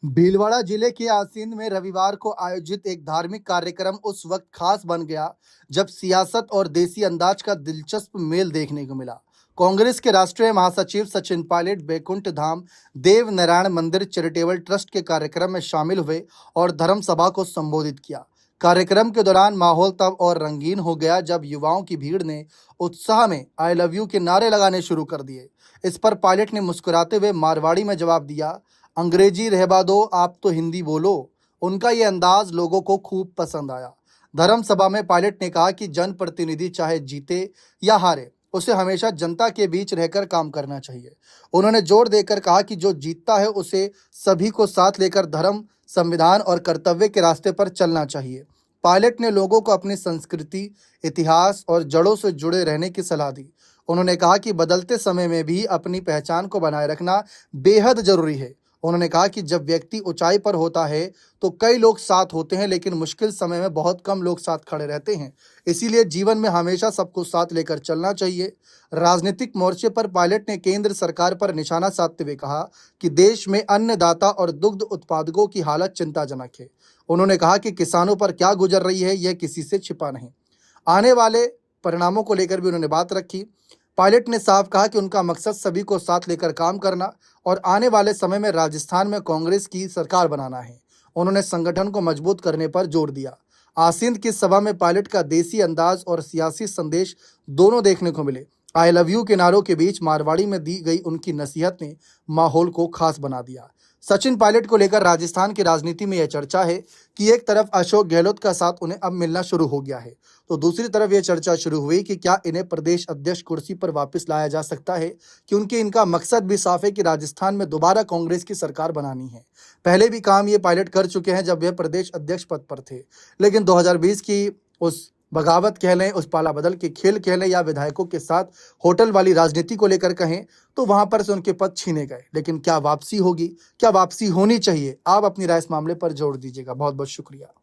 भीलवाड़ा जिले के आसींद में रविवार को आयोजित एक धार्मिक कार्यक्रम उस वक्त खास बन गया जब सियासत और देसी अंदाज का दिलचस्प मेल देखने को मिला। कांग्रेस के राष्ट्रीय महासचिव सचिन पायलट बैकुंठ धाम देव नारायण मंदिर चैरिटेबल ट्रस्ट के कार्यक्रम में शामिल हुए और धर्म सभा को संबोधित किया। कार्यक्रम के दौरान माहौल तब और रंगीन हो गया जब युवाओं की भीड़ ने उत्साह में आई लव यू के नारे लगाने शुरू कर दिए। इस पर पायलट ने मुस्कुराते हुए मारवाड़ी में जवाब दिया, अंग्रेजी रहबा दो, आप तो हिंदी बोलो। उनका ये अंदाज लोगों को खूब पसंद आया। धर्म सभा में पायलट ने कहा कि जनप्रतिनिधि चाहे जीते या हारे, उसे हमेशा जनता के बीच रहकर काम करना चाहिए। उन्होंने जोर देकर कहा कि जो जीतता है उसे सभी को साथ लेकर धर्म, संविधान और कर्तव्य के रास्ते पर चलना चाहिए। पायलट ने लोगों को अपनी संस्कृति, इतिहास और जड़ों से जुड़े रहने की सलाह दी। उन्होंने कहा कि बदलते समय में भी अपनी पहचान को बनाए रखना बेहद जरूरी है। उन्होंने कहा कि जब व्यक्ति ऊंचाई पर होता है तो कई लोग साथ होते हैं, लेकिन मुश्किल समय में बहुत कम लोग साथ खड़े रहते हैं। इसीलिए जीवन में हमेशा सबको साथ लेकर चलना चाहिए। राजनीतिक मोर्चे पर पायलट ने केंद्र सरकार पर निशाना साधते हुए कहा कि देश में अन्नदाता और दुग्ध उत्पादकों की हालत चिंताजनक है। उन्होंने कहा कि किसानों पर क्या गुजर रही है यह किसी से छिपा नहीं। आने वाले परिणामों को लेकर भी उन्होंने बात रखी। पायलट ने साफ कहा कि उनका मकसद सभी को साथ लेकर काम करना और आने वाले समय में राजस्थान में कांग्रेस की सरकार बनाना है। उन्होंने संगठन को मजबूत करने पर जोर दिया। आसींद की सभा में पायलट का देसी अंदाज और सियासी संदेश दोनों देखने को मिले। आई लव यू के नारों के बीच मारवाड़ी में दी गई उनकी नसीहत ने माहौल को खास बना दिया। सचिन पायलट को लेकर राजस्थान की राजनीति में यह चर्चा है कि एक तरफ अशोक गहलोत का साथ उन्हें अब मिलना शुरू हो गया है, तो दूसरी तरफ यह चर्चा शुरू हुई कि क्या इन्हें प्रदेश अध्यक्ष कुर्सी पर वापस लाया जा सकता है, क्योंकि इनका मकसद भी साफ है कि राजस्थान में दोबारा कांग्रेस की सरकार बनानी है। पहले भी काम ये पायलट कर चुके हैं जब वे प्रदेश अध्यक्ष पद पर थे, लेकिन 2020 की उस बगावत कह लें, उस पाला बदल के खेल कह लें या विधायकों के साथ होटल वाली राजनीति को लेकर कहें, तो वहां पर से उनके पद छीने गए। लेकिन क्या वापसी होगी, क्या वापसी होनी चाहिए? आप अपनी राय इस मामले पर जोड़ दीजिएगा। बहुत बहुत शुक्रिया।